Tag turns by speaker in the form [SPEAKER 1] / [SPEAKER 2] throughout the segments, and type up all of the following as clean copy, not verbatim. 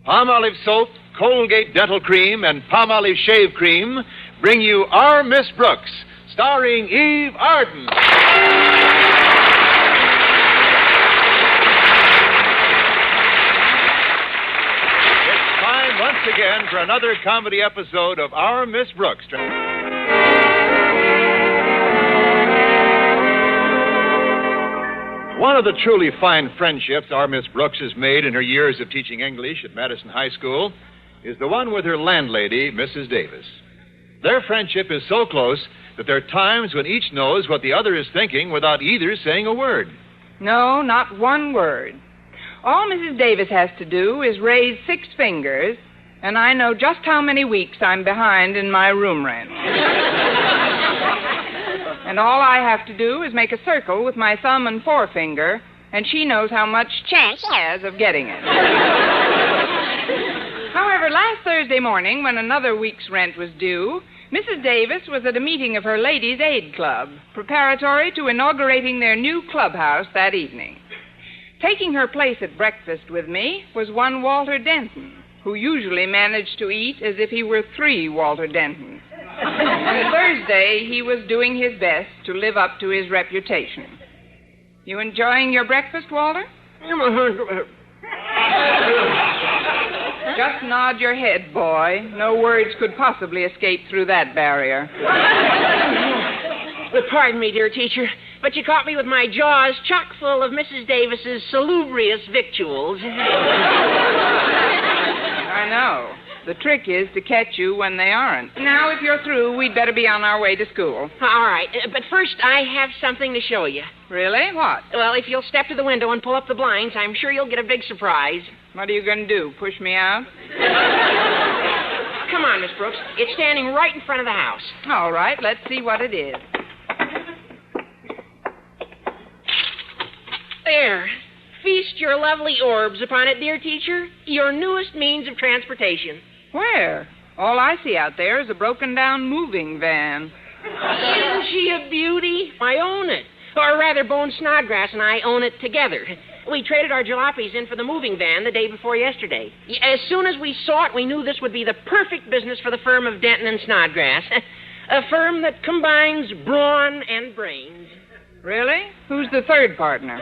[SPEAKER 1] Palmolive Soap, Colgate Dental Cream, and Palmolive Shave Cream bring you Our Miss Brooks, starring Eve Arden. It's time once again for another comedy episode of Our Miss Brooks. One of the truly fine friendships our Miss Brooks has made in her years of teaching English at Madison High School is the one with her landlady, Mrs. Davis. Their friendship is so close that there are times when each knows what the other is thinking without either saying a word.
[SPEAKER 2] No, not one word. All Mrs. Davis has to do is raise 6 fingers, and I know just how many weeks I'm behind in my room rent. And all I have to do is make a circle with my thumb and forefinger, and she knows how much chance she has of getting it. However, last Thursday morning, when another week's rent was due, Mrs. Davis was at a meeting of her Ladies' Aid Club, preparatory to inaugurating their new clubhouse that evening. Taking her place at breakfast with me was one Walter Denton, who usually managed to eat as if he were 3 Walter Dentons. On Thursday, he was doing his best to live up to his reputation. You enjoying your breakfast, Walter? Just nod your head, boy. No words could possibly escape through that barrier.
[SPEAKER 3] Pardon me, dear teacher, but you caught me with my jaws chock full of Mrs. Davis's salubrious victuals.
[SPEAKER 2] I know. The trick is to catch you when they aren't. Now, if you're through, we'd better be on our way to school.
[SPEAKER 3] All right, but first I have something to show you.
[SPEAKER 2] Really? What?
[SPEAKER 3] Well, if you'll step to the window and pull up the blinds, I'm sure you'll get a big surprise.
[SPEAKER 2] What are you going to do, push me out?
[SPEAKER 3] Come on, Miss Brooks. It's standing right in front of the house.
[SPEAKER 2] All right, let's see what it is.
[SPEAKER 3] There. Feast your lovely orbs upon it, dear teacher. Your newest means of transportation.
[SPEAKER 2] Where? All I see out there is a broken-down moving van.
[SPEAKER 3] Isn't she a beauty? I own it. Or rather, Bone Snodgrass and I own it together. We traded our jalopies in for the moving van the day before yesterday. As soon as we saw it, we knew this would be the perfect business for the firm of Denton and Snodgrass. A firm that combines brawn and brains.
[SPEAKER 2] Really? Who's the third partner?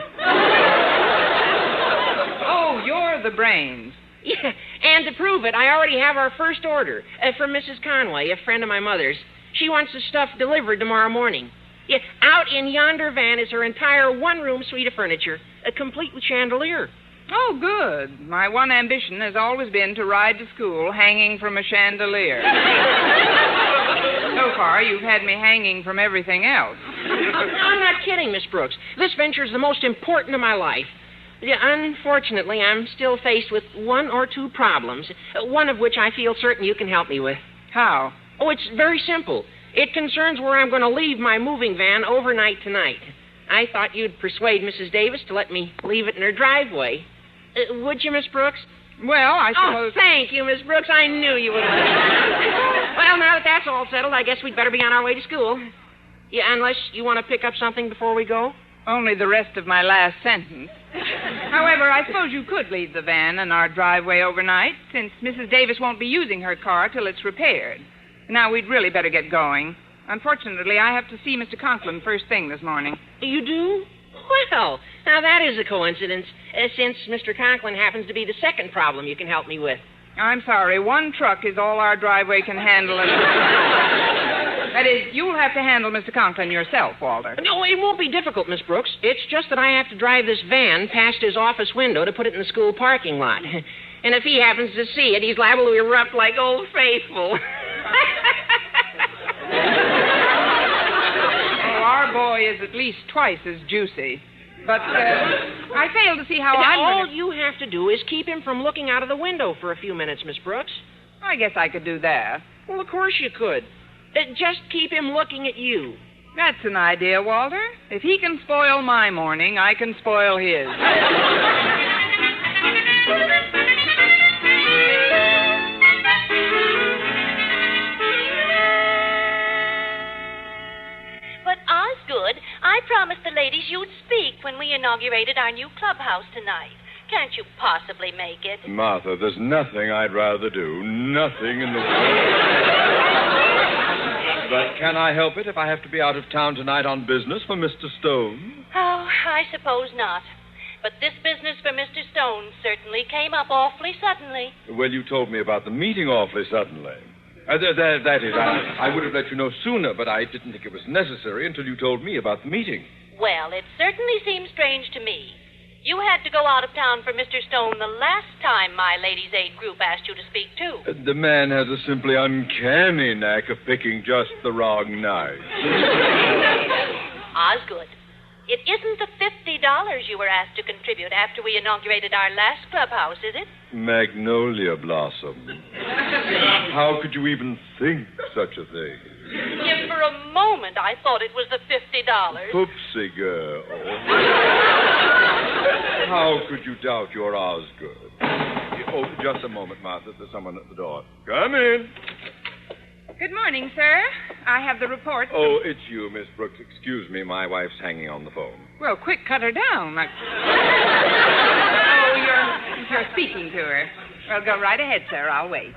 [SPEAKER 2] Oh, you're the brains.
[SPEAKER 3] Yeah, and to prove it, I already have our first order from Mrs. Conway, a friend of my mother's. She wants the stuff delivered tomorrow morning. Yeah, out in yonder van is her entire one-room suite of furniture, complete with chandelier.
[SPEAKER 2] Oh, good. My one ambition has always been to ride to school hanging from a chandelier. So far, you've had me hanging from everything else.
[SPEAKER 3] I'm not kidding, Miss Brooks. This venture is the most important of my life. Yeah, unfortunately, I'm still faced with 1 or 2 problems, one of which I feel certain you can help me with.
[SPEAKER 2] How?
[SPEAKER 3] Oh, it's very simple. It concerns where I'm going to leave my moving van overnight tonight. I thought you'd persuade Mrs. Davis to let me leave it in her driveway. Would you, Miss Brooks?
[SPEAKER 2] Well, I suppose...
[SPEAKER 3] Oh, thank you, Miss Brooks. I knew you would. Well, now that that's all settled, I guess we'd better be on our way to school. Yeah, unless you want to pick up something before we go?
[SPEAKER 2] Only the rest of my last sentence. However, I suppose you could leave the van in our driveway overnight, since Mrs. Davis won't be using her car till it's repaired. Now, we'd really better get going. Unfortunately, I have to see Mr. Conklin first thing this morning.
[SPEAKER 3] You do? Well, now that is a coincidence, since Mr. Conklin happens to be the second problem you can help me with.
[SPEAKER 2] I'm sorry. 1 truck is all our driveway can handle. That is, you'll have to handle Mr. Conklin yourself, Walter.
[SPEAKER 3] No, it won't be difficult, Miss Brooks. It's just that I have to drive this van past his office window to put it in the school parking lot. And if he happens to see it, he's liable to erupt like Old Faithful.
[SPEAKER 2] Oh, our boy is at least twice as juicy. But I fail to see how
[SPEAKER 3] all you have to do is keep him from looking out of the window for a few minutes, Miss Brooks.
[SPEAKER 2] I guess I could do that.
[SPEAKER 3] Well, of course you could. Just keep him looking at you.
[SPEAKER 2] That's an idea, Walter. If he can spoil my morning, I can spoil his.
[SPEAKER 4] But Osgood, I promised the ladies you'd speak when we inaugurated our new clubhouse tonight. can't you possibly make it?
[SPEAKER 5] Martha, there's nothing I'd rather do. Nothing in the world. But can I help it if I have to be out of town tonight on business for Mr. Stone?
[SPEAKER 4] Oh, I suppose not. But this business for Mr. Stone certainly came up awfully suddenly.
[SPEAKER 5] Well, you told me about the meeting awfully suddenly. That is, I would have let you know sooner, but I didn't think it was necessary until you told me about the meeting.
[SPEAKER 4] Well, it certainly seems strange to me. You had to go out of town for Mr. Stone the last time my Ladies' Aid group asked you to speak, too.
[SPEAKER 5] The man has a simply uncanny knack of picking just the wrong night.
[SPEAKER 4] Osgood, it isn't the $50 you were asked to contribute after we inaugurated our last clubhouse, is it?
[SPEAKER 5] Magnolia Blossom. How could you even think such a thing?
[SPEAKER 4] If for a moment I thought it was the $50.
[SPEAKER 5] Poopsie girl. How could you doubt your Osgood? Oh, just a moment, Martha. There's someone at the door. Come in.
[SPEAKER 2] Good morning, sir. I have the report.
[SPEAKER 5] Oh, it's you, Miss Brooks. Excuse me. My wife's hanging on the phone.
[SPEAKER 2] Well, quick, cut her down. You're speaking to her. Well, go right ahead, sir. I'll wait.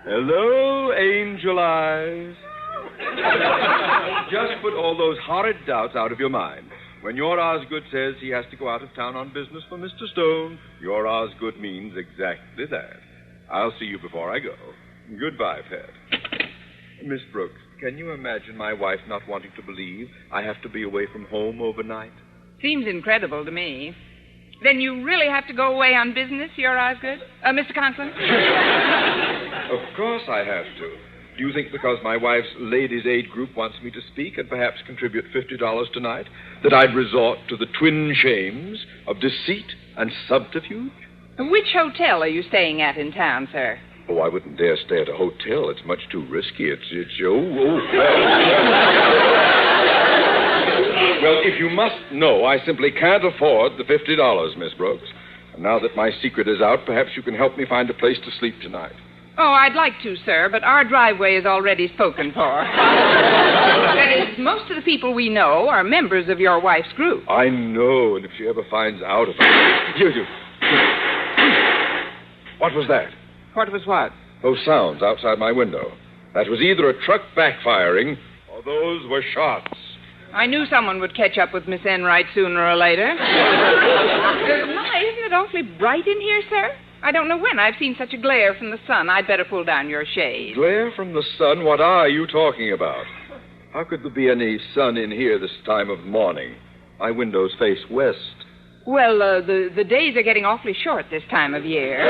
[SPEAKER 5] Hello, angel eyes. Just put all those horrid doubts out of your mind. When your Osgood says he has to go out of town on business for Mr. Stone, your Osgood means exactly that. I'll see you before I go. Goodbye, Pet. Miss Brooks, can you imagine my wife not wanting to believe I have to be away from home overnight?
[SPEAKER 2] Seems incredible to me. Then you really have to go away on business, your Osgood? Mr. Conklin?
[SPEAKER 5] Of course I have to. Do you think because my wife's Ladies' Aid group wants me to speak and perhaps contribute $50 tonight that I'd resort to the twin shames of deceit and subterfuge?
[SPEAKER 2] Which hotel are you staying at in town, sir?
[SPEAKER 5] Oh, I wouldn't dare stay at a hotel. It's much too risky. Well, if you must know, I simply can't afford the $50, Miss Brooks. And now that my secret is out, perhaps you can help me find a place to sleep tonight.
[SPEAKER 2] Oh, I'd like to, sir, but our driveway is already spoken for. That is, most of the people we know are members of your wife's group.
[SPEAKER 5] I know, and if she ever finds out about it... You. What was that?
[SPEAKER 2] What was what?
[SPEAKER 5] Those sounds outside my window. That was either a truck backfiring or those were shots.
[SPEAKER 2] I knew someone would catch up with Miss Enright sooner or later. My, isn't it awfully bright in here, sir? I don't know when I've seen such a glare from the sun. I'd better pull down your shade.
[SPEAKER 5] Glare from the sun? What are you talking about? How could there be any sun in here this time of morning? My windows face west.
[SPEAKER 2] Well, the days are getting awfully short this time of year.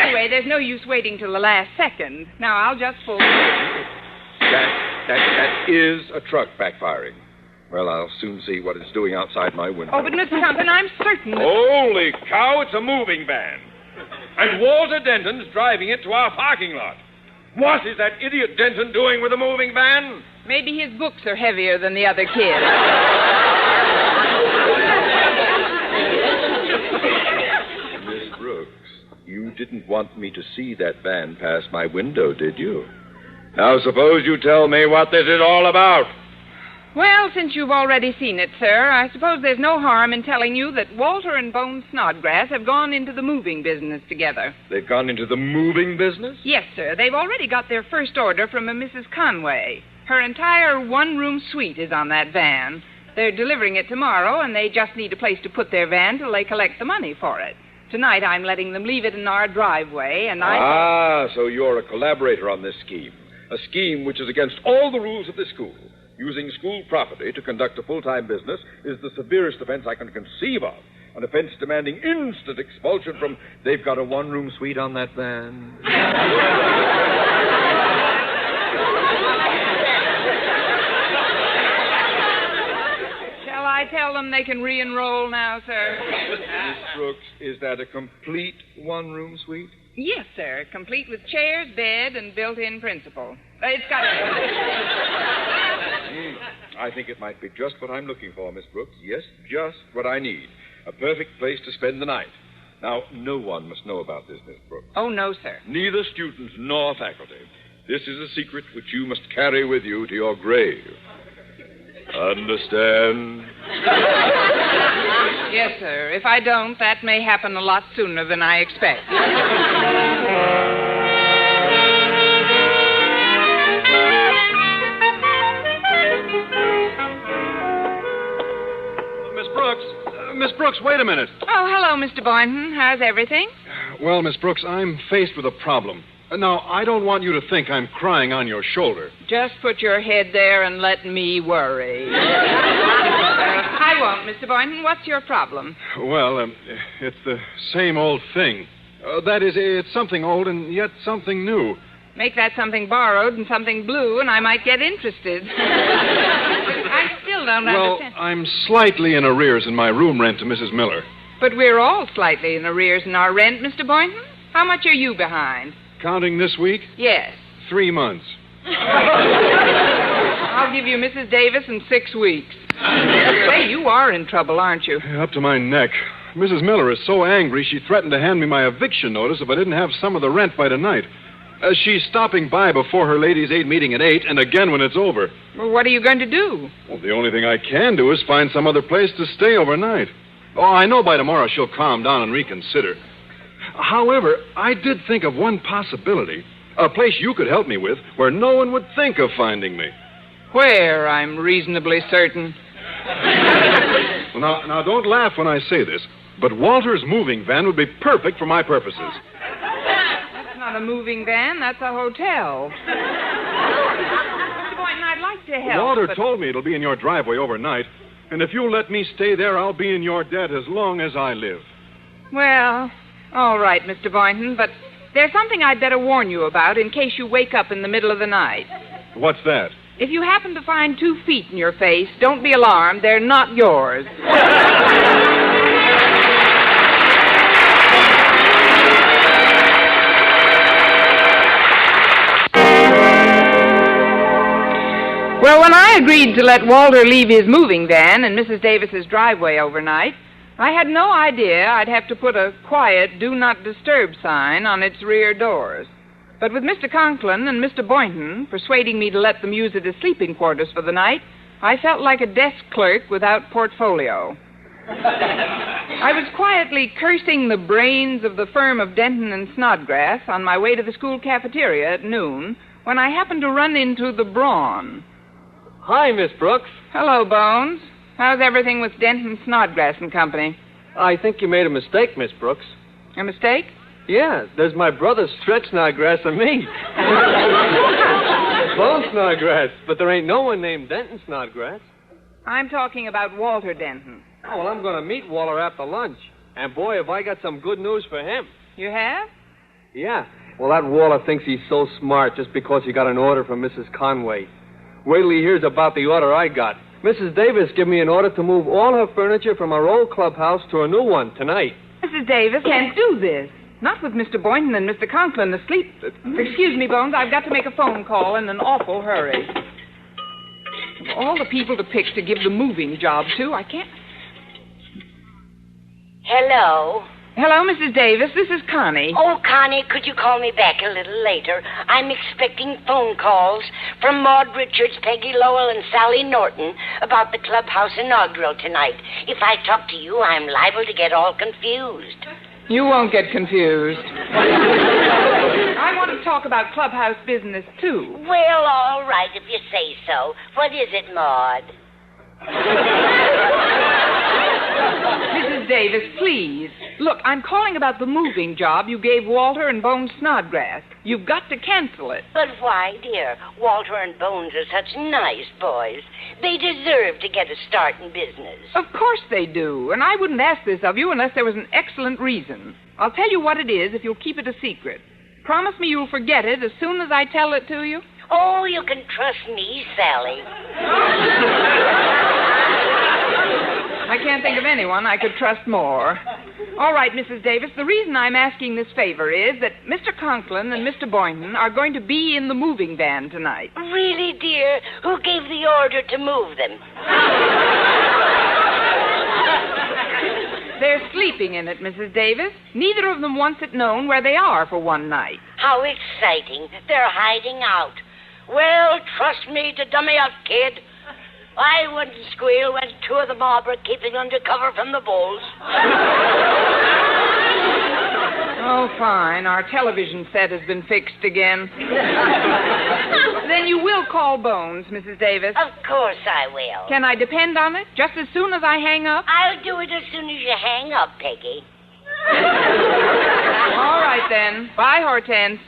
[SPEAKER 2] Anyway, there's no use waiting till the last second. Now, I'll just pull...
[SPEAKER 5] That is a truck backfiring. Well, I'll soon see what it's doing outside my window.
[SPEAKER 2] Oh, but Mr. Compton, I'm certain that...
[SPEAKER 5] Holy cow, it's a moving van. And Walter Denton's driving it to our parking lot. What is that idiot Denton doing with a moving van?
[SPEAKER 2] Maybe his books are heavier than the other kids.
[SPEAKER 5] Miss Brooks, you didn't want me to see that van pass my window, did you? Now, suppose you tell me what this is all about.
[SPEAKER 2] Well, since you've already seen it, sir, I suppose there's no harm in telling you that Walter and Bone Snodgrass have gone into the moving business together.
[SPEAKER 5] They've gone into the moving business?
[SPEAKER 2] Yes, sir. They've already got their first order from a Mrs. Conway. Her entire one-room suite is on that van. They're delivering it tomorrow, and they just need a place to put their van till they collect the money for it. Tonight, I'm letting them leave it in our driveway, and
[SPEAKER 5] so you're a collaborator on this scheme. A scheme which is against all the rules of this school. Using school property to conduct a full-time business is the severest offense I can conceive of. An offense demanding instant expulsion from... They've got a one-room suite on that van.
[SPEAKER 2] Shall I tell them they can re-enroll now, sir?
[SPEAKER 5] Miss Brooks, is that a complete one-room suite?
[SPEAKER 2] Yes, sir. Complete with chairs, bed, and built-in principal. It's got...
[SPEAKER 5] I think it might be just what I'm looking for, Miss Brooks. Yes, just what I need. A perfect place to spend the night. Now, no one must know about this, Miss Brooks.
[SPEAKER 2] Oh, no, sir.
[SPEAKER 5] Neither students nor faculty. This is a secret which you must carry with you to your grave. Understand?
[SPEAKER 2] Yes, sir. If I don't, that may happen a lot sooner than I expect.
[SPEAKER 6] Miss Brooks, wait a minute.
[SPEAKER 2] Oh, hello, Mr. Boynton. How's everything?
[SPEAKER 6] Well, Miss Brooks, I'm faced with a problem. Now, I don't want you to think I'm crying on your shoulder.
[SPEAKER 2] Just put your head there and let me worry. I won't, Mr. Boynton. What's your problem?
[SPEAKER 6] Well, it's the same old thing. That is, it's something old and yet something new.
[SPEAKER 2] Make that something borrowed and something blue, and I might get interested. I still don't understand.
[SPEAKER 6] Well, I'm slightly in arrears in my room rent to Mrs. Miller.
[SPEAKER 2] But we're all slightly in arrears in our rent, Mr. Boynton. How much are you behind?
[SPEAKER 6] Counting this week?
[SPEAKER 2] Yes.
[SPEAKER 6] 3 months.
[SPEAKER 2] I'll give you Mrs. Davis in 6 weeks. Say, you are in trouble, aren't you?
[SPEAKER 6] Up to my neck. Mrs. Miller is so angry she threatened to hand me my eviction notice if I didn't have some of the rent by tonight. She's stopping by before her ladies' aid meeting at 8 and again when it's over.
[SPEAKER 2] Well, what are you going to do?
[SPEAKER 6] Well, the only thing I can do is find some other place to stay overnight. Oh, I know by tomorrow she'll calm down and reconsider. However, I did think of one possibility. A place you could help me with where no one would think of finding me.
[SPEAKER 2] Where, I'm reasonably certain.
[SPEAKER 6] Well, now, don't laugh when I say this, but Walter's moving van would be perfect for my purposes.
[SPEAKER 2] That's not a moving van, that's a hotel. Mr. Boynton, I'd like to help.
[SPEAKER 6] Walter told me it'll be in your driveway overnight, and if you'll let me stay there, I'll be in your debt as long as I live.
[SPEAKER 2] Well, all right, Mr. Boynton, but there's something I'd better warn you about in case you wake up in the middle of the night.
[SPEAKER 6] What's that?
[SPEAKER 2] If you happen to find 2 feet in your face, don't be alarmed. They're not yours. Well, when I agreed to let Walter leave his moving van in Mrs. Davis's driveway overnight, I had no idea I'd have to put a quiet, do not disturb sign on its rear doors. But with Mr. Conklin and Mr. Boynton persuading me to let them use it as sleeping quarters for the night, I felt like a desk clerk without portfolio. I was quietly cursing the brains of the firm of Denton and Snodgrass on my way to the school cafeteria at noon when I happened to run into the Brawn.
[SPEAKER 7] Hi, Miss Brooks.
[SPEAKER 2] Hello, Bones. How's everything with Denton, Snodgrass and Company?
[SPEAKER 7] I think you made a mistake, Miss Brooks.
[SPEAKER 2] A mistake?
[SPEAKER 7] Yeah, there's my brother, Stretch Snodgrass, and me. Bone Snodgrass, but there ain't no one named Denton Snodgrass.
[SPEAKER 2] I'm talking about Walter Denton.
[SPEAKER 7] Oh, well, I'm going to meet Walter after lunch. And, boy, have I got some good news for him.
[SPEAKER 2] You have?
[SPEAKER 7] Yeah. Well, that Walter thinks he's so smart just because he got an order from Mrs. Conway. Wait till he hears about the order I got. Mrs. Davis gave me an order to move all her furniture from our old clubhouse to a new one tonight.
[SPEAKER 2] Mrs. Davis can't do this. Not with Mr. Boynton and Mr. Conklin asleep. Excuse me, Bones. I've got to make a phone call in an awful hurry. Of all the people to pick to give the moving job to, I can't...
[SPEAKER 8] Hello?
[SPEAKER 2] Hello, Mrs. Davis. This is Connie.
[SPEAKER 8] Oh, Connie, could you call me back a little later? I'm expecting phone calls from Maud Richards, Peggy Lowell, and Sally Norton about the clubhouse inaugural tonight. If I talk to you, I'm liable to get all confused.
[SPEAKER 2] You won't get confused. I want to talk about clubhouse business, too.
[SPEAKER 8] Well, all right, if you say so. What is it, Maud?
[SPEAKER 2] Mrs. Davis, please. Look, I'm calling about the moving job you gave Walter and Bones Snodgrass. You've got to cancel it.
[SPEAKER 8] But why, dear? Walter and Bones are such nice boys. They deserve to get a start in business.
[SPEAKER 2] Of course they do, and I wouldn't ask this of you unless there was an excellent reason. I'll tell you what it is if you'll keep it a secret. Promise me you'll forget it as soon as I tell it to you.
[SPEAKER 8] Oh, you can trust me, Sally.
[SPEAKER 2] I can't think of anyone I could trust more. All right, Mrs. Davis, the reason I'm asking this favor is that Mr. Conklin and Mr. Boynton are going to be in the moving van tonight.
[SPEAKER 8] Really, dear? Who gave the order to move them?
[SPEAKER 2] They're sleeping in it, Mrs. Davis. Neither of them wants it known where they are for one night.
[SPEAKER 8] How exciting. They're hiding out. Well, trust me to dummy up, kid. I wouldn't squeal when two of them are keeping under cover from the bulls.
[SPEAKER 2] Oh, fine. Our television set has been fixed again. Then you will call Bones, Mrs. Davis.
[SPEAKER 8] Of course I will.
[SPEAKER 2] Can I depend on it? Just as soon as I hang up?
[SPEAKER 8] I'll do it as soon as you hang up, Peggy.
[SPEAKER 2] All right, then. Bye, Hortense.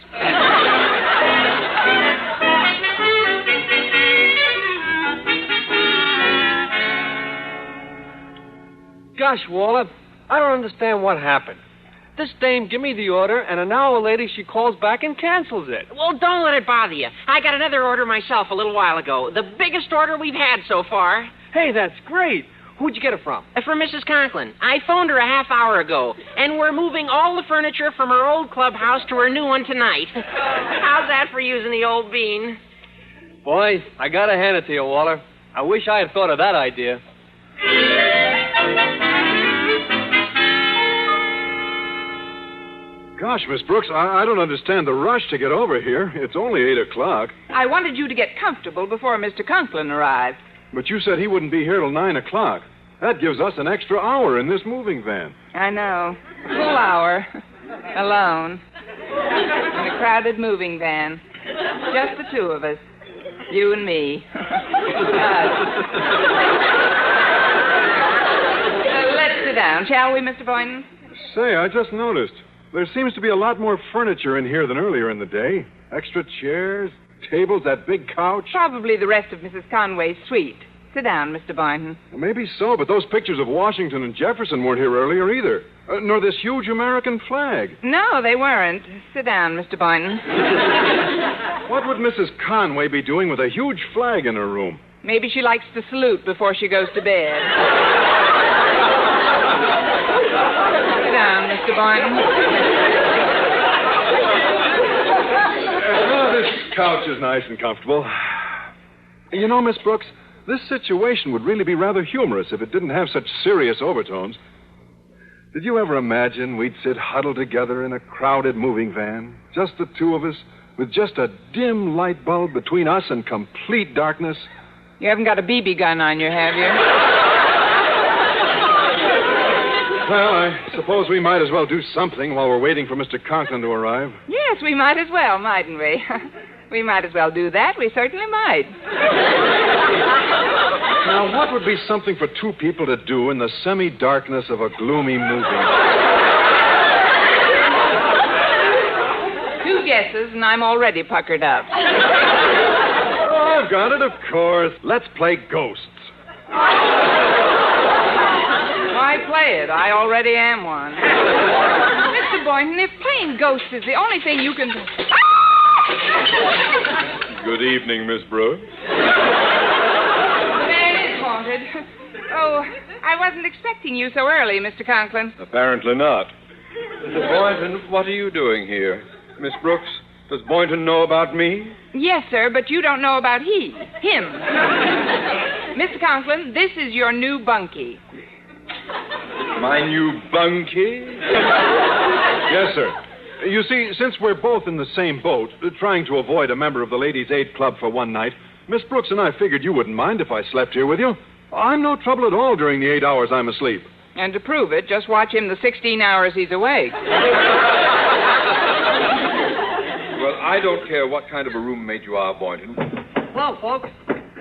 [SPEAKER 7] Gosh, Waller, I don't understand what happened. This dame give me the order, and an hour later she calls back and cancels it.
[SPEAKER 3] Well, don't let it bother you. I got another order myself a little while ago. The biggest order we've had so far.
[SPEAKER 7] Hey, that's great. Who'd you get it from?
[SPEAKER 3] From Mrs. Conklin. I phoned her a half hour ago, and we're moving all the furniture from her old clubhouse to her new one tonight. How's that for using the old bean?
[SPEAKER 7] Boy, I gotta hand it to you, Waller. I wish I had thought of that idea.
[SPEAKER 6] Gosh, Miss Brooks, I don't understand the rush to get over here. It's only 8 o'clock.
[SPEAKER 2] I wanted you to get comfortable before Mr. Conklin arrived.
[SPEAKER 6] But you said he wouldn't be here till 9 o'clock. That gives us an extra hour in this moving van.
[SPEAKER 2] I know. A full hour. Alone. In a crowded moving van. Just the two of us. You and me. Let's sit down, shall we, Mr. Boynton?
[SPEAKER 6] Say, I just noticed. There seems to be a lot more furniture in here than earlier in the day. Extra chairs, tables, that big couch.
[SPEAKER 2] Probably the rest of Mrs. Conway's suite. Sit down, Mr. Boynton.
[SPEAKER 6] Well, maybe so, but those pictures of Washington and Jefferson weren't here earlier either. Nor this huge American flag.
[SPEAKER 2] No, they weren't. Sit down, Mr. Boynton.
[SPEAKER 6] What would Mrs. Conway be doing with a huge flag in her room?
[SPEAKER 2] Maybe she likes to salute before she goes to bed. Sit down, Mr. Boynton.
[SPEAKER 6] This couch is nice and comfortable. You know, Miss Brooks, this situation would really be rather humorous if it didn't have such serious overtones. Did you ever imagine we'd sit huddled together in a crowded moving van, just the two of us, with just a dim light bulb between us and complete darkness?
[SPEAKER 2] You haven't got a BB gun on you, have you?
[SPEAKER 6] Well, I suppose we might as well do something while we're waiting for Mr. Conklin to arrive.
[SPEAKER 2] Yes, we might as well, mightn't we? We might as well do that. We certainly might.
[SPEAKER 6] Now, what would be something for two people to do in the semi-darkness of a gloomy movie?
[SPEAKER 2] 2 guesses, and I'm already puckered up.
[SPEAKER 6] Oh, I've got it, of course. Let's play ghosts.
[SPEAKER 2] Why play it? I already am one. Mr. Boynton, if playing ghosts is the only thing you can...
[SPEAKER 5] Good evening, Miss Brooks.
[SPEAKER 2] The man is haunted. Oh, I wasn't expecting you so early, Mr. Conklin.
[SPEAKER 5] Apparently not. Mr. Boynton, what are you doing here? Miss Brooks, does Boynton know about me?
[SPEAKER 2] Yes, sir, but you don't know about him. Mr. Conklin, this is your new bunkie.
[SPEAKER 5] My new bunkie?
[SPEAKER 6] Yes, sir. You see, since we're both in the same boat, trying to avoid a member of the Ladies' Aid Club for one night, Miss Brooks and I figured you wouldn't mind if I slept here with you. I'm no trouble at all during the 8 hours I'm asleep.
[SPEAKER 2] And to prove it, just watch him the 16 hours he's awake.
[SPEAKER 5] Well, I don't care what kind of a roommate you are, Boynton.
[SPEAKER 7] Hello, folks.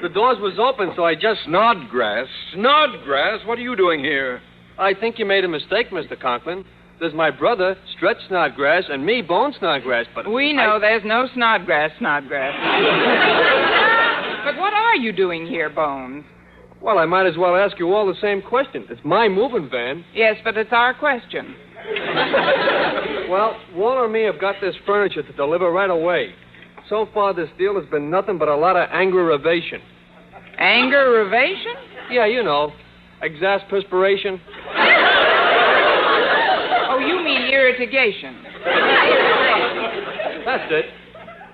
[SPEAKER 7] The doors was open, so I just...
[SPEAKER 5] Snodgrass? Snodgrass? What are you doing here?
[SPEAKER 7] I think you made a mistake, Mr. Conklin. There's my brother, Stretch Snodgrass, and me, Bone Snodgrass, but...
[SPEAKER 2] We know there's no Snodgrass. But what are you doing here, Bones?
[SPEAKER 7] Well, I might as well ask you all the same question. It's my moving van.
[SPEAKER 2] Yes, but it's our question.
[SPEAKER 7] Well, Waller and me have got this furniture to deliver right away. So far, this deal has been nothing but a lot of anger-ravation.
[SPEAKER 2] Anger-ravation?
[SPEAKER 7] Yeah, you know. Exasperation.
[SPEAKER 2] Oh, you mean irritation.
[SPEAKER 7] That's it.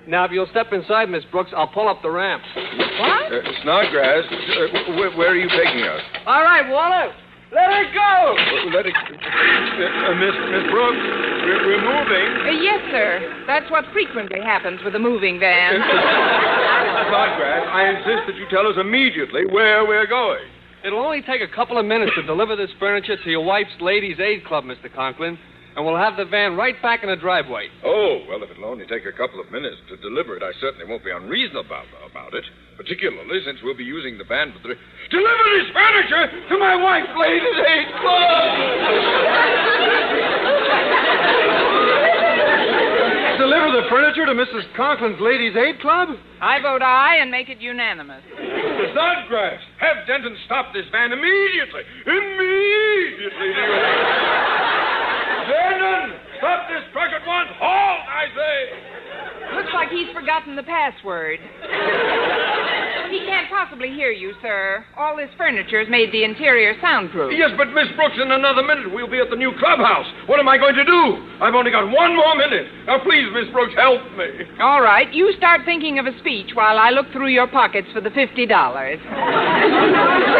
[SPEAKER 7] Now, if you'll step inside, Miss Brooks, I'll pull up the ramp.
[SPEAKER 2] What?
[SPEAKER 5] Snodgrass, where are you taking us?
[SPEAKER 7] All right, Waller. Let her go!
[SPEAKER 5] Let it... Miss Brooks, we're moving.
[SPEAKER 2] Yes, sir. That's what frequently happens with a moving van.
[SPEAKER 5] Snodgrass, I insist that you tell us immediately where we're going.
[SPEAKER 7] It'll only take a couple of minutes to deliver this furniture to your wife's Ladies' Aid Club, Mr. Conklin, and we'll have the van right back in the driveway.
[SPEAKER 5] Oh, well, if it'll only take a couple of minutes to deliver it, I certainly won't be unreasonable about it, particularly since we'll be using the van for the... Deliver this furniture to my wife's Ladies' Aid Club!
[SPEAKER 6] Deliver the furniture to Mrs. Conklin's Ladies' Aid Club?
[SPEAKER 2] I vote aye and make it unanimous.
[SPEAKER 5] Snodgrass, have Denton stop this van immediately. Immediately. Denton, stop this truck at once. Halt, I say.
[SPEAKER 2] Looks like he's forgotten the password. He can't possibly hear you, sir. All this furniture's made the interior soundproof.
[SPEAKER 5] Yes, but Miss Brooks, in another minute we'll be at the new clubhouse. What am I going to do? I've only got one more minute. Now, please, Miss Brooks, help me.
[SPEAKER 2] All right, you start thinking of a speech while I look through your pockets for the $50. The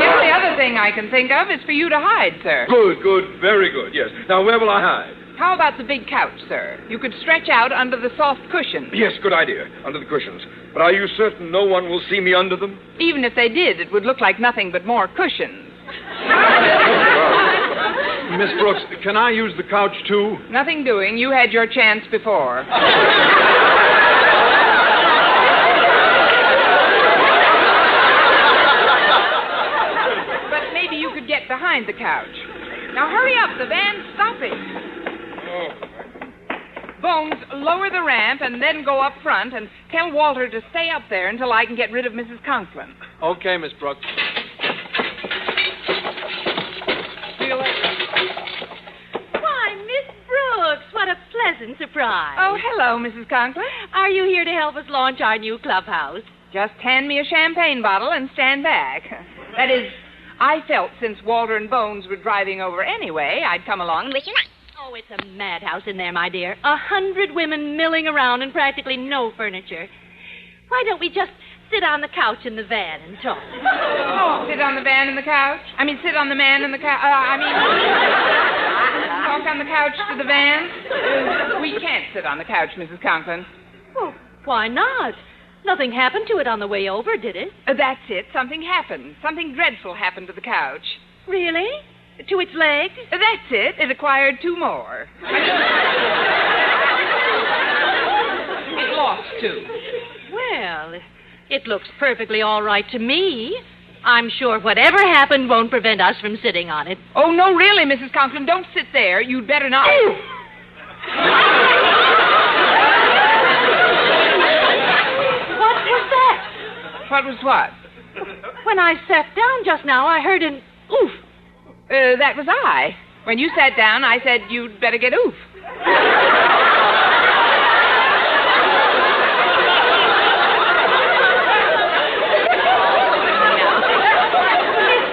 [SPEAKER 2] only other thing I can think of is for you to hide, sir.
[SPEAKER 5] Good, very good, yes. Now, where will I hide?
[SPEAKER 2] How about the big couch, sir? You could stretch out under the soft cushions.
[SPEAKER 5] Yes, good idea, under the cushions. But are you certain no one will see me under them?
[SPEAKER 2] Even if they did, it would look like nothing but more cushions.
[SPEAKER 6] Miss Brooks, can I use the couch, too?
[SPEAKER 2] Nothing doing. You had your chance before. But maybe you could get behind the couch. Now hurry up. The van's stopping.
[SPEAKER 5] Oh.
[SPEAKER 2] Bones, lower the ramp and then go up front and tell Walter to stay up there until I can get rid of Mrs. Conklin.
[SPEAKER 7] Okay, Miss Brooks. See you later.
[SPEAKER 4] Why, Miss Brooks, what a pleasant surprise.
[SPEAKER 2] Oh, hello, Mrs. Conklin.
[SPEAKER 4] Are you here to help us launch our new clubhouse?
[SPEAKER 2] Just hand me a champagne bottle and stand back. That is, I felt since Walter and Bones were driving over anyway, I'd come along with you.
[SPEAKER 4] Oh, it's a madhouse in there, my dear. 100 women milling around and practically no furniture. Why don't we just sit on the couch in the van and talk?
[SPEAKER 2] Oh, sit on the van and the couch? I mean, sit on the man and the couch. Talk on the couch to the van? We can't sit on the couch, Mrs. Conklin.
[SPEAKER 4] Oh, why not? Nothing happened to it on the way over, did it?
[SPEAKER 2] That's it. Something happened. Something dreadful happened to the couch.
[SPEAKER 4] Really? To its legs?
[SPEAKER 2] That's it. It acquired 2 more. It lost 2.
[SPEAKER 4] Well, it looks perfectly all right to me. I'm sure whatever happened won't prevent us from sitting on it.
[SPEAKER 2] Oh, no, really, Mrs. Conklin, don't sit there. You'd better not.
[SPEAKER 4] What was that?
[SPEAKER 2] What was what?
[SPEAKER 4] When I sat down just now, I heard an oof.
[SPEAKER 2] That was I. When you sat down, I said you'd better get oof.
[SPEAKER 4] Miss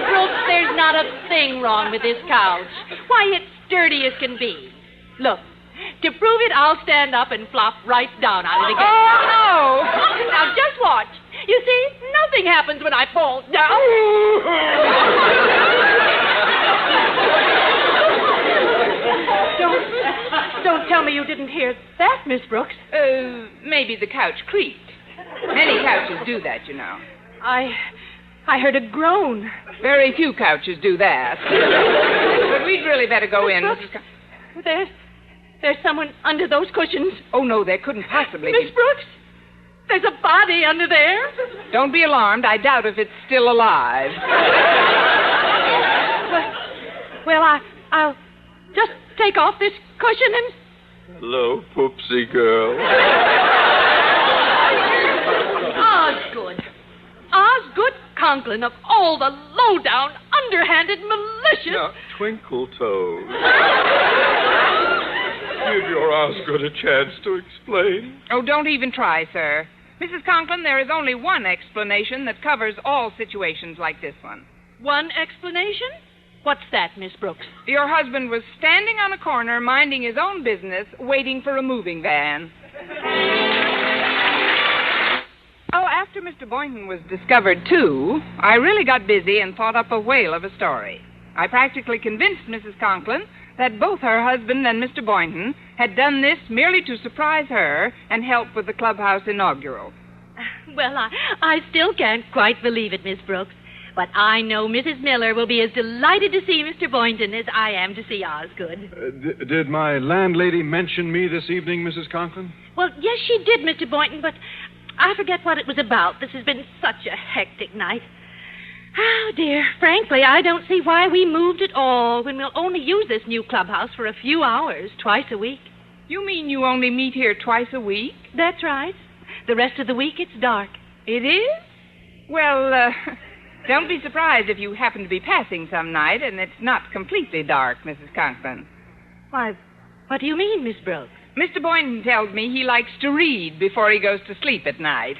[SPEAKER 4] Brooks, there's not a thing wrong with this couch. Why, it's sturdy as can be. Look, to prove it, I'll stand up and flop right down on it again.
[SPEAKER 2] Oh, no!
[SPEAKER 4] Now, just watch. You see, nothing happens when I fall down. Don't tell me you didn't hear that, Miss Brooks.
[SPEAKER 2] Maybe the couch creaked. Many couches do that, you know.
[SPEAKER 4] I heard a groan.
[SPEAKER 2] Very few couches do that. But we'd really better go in.
[SPEAKER 4] There's someone under those cushions.
[SPEAKER 2] Oh, no, there couldn't possibly
[SPEAKER 4] Miss
[SPEAKER 2] be.
[SPEAKER 4] Brooks, there's a body under there.
[SPEAKER 2] Don't be alarmed. I doubt if it's still alive.
[SPEAKER 4] Well, I'll just take off this cushion and...
[SPEAKER 5] Hello, Poopsie girl.
[SPEAKER 4] Osgood Conklin, of all the low-down, underhanded, malicious...
[SPEAKER 5] Now, Twinkle Toes. Give your Osgood a chance to explain.
[SPEAKER 2] Oh, don't even try, sir. Mrs. Conklin, there is only one explanation that covers all situations like this one.
[SPEAKER 4] One explanation? What's that, Miss Brooks?
[SPEAKER 2] Your husband was standing on a corner, minding his own business, waiting for a moving van. Oh, after Mr. Boynton was discovered, too, I really got busy and thought up a whale of a story. I practically convinced Mrs. Conklin that both her husband and Mr. Boynton had done this merely to surprise her and help with the clubhouse inaugural.
[SPEAKER 4] Well, I still can't quite believe it, Miss Brooks. But I know Mrs. Miller will be as delighted to see Mr. Boynton as I am to see Osgood.
[SPEAKER 6] Did my landlady mention me this evening, Mrs. Conklin?
[SPEAKER 4] Well, yes, she did, Mr. Boynton, but I forget what it was about. This has been such a hectic night. Oh, dear. Frankly, I don't see why we moved at all when we'll only use this new clubhouse for a few hours, twice a week.
[SPEAKER 2] You mean you only meet here twice a week?
[SPEAKER 4] That's right. The rest of the week, it's dark.
[SPEAKER 2] It is? Well, don't be surprised if you happen to be passing some night and it's not completely dark, Mrs. Conklin.
[SPEAKER 4] Why, what do you mean, Miss Brooks?
[SPEAKER 2] Mr. Boynton tells me he likes to read before he goes to sleep at night.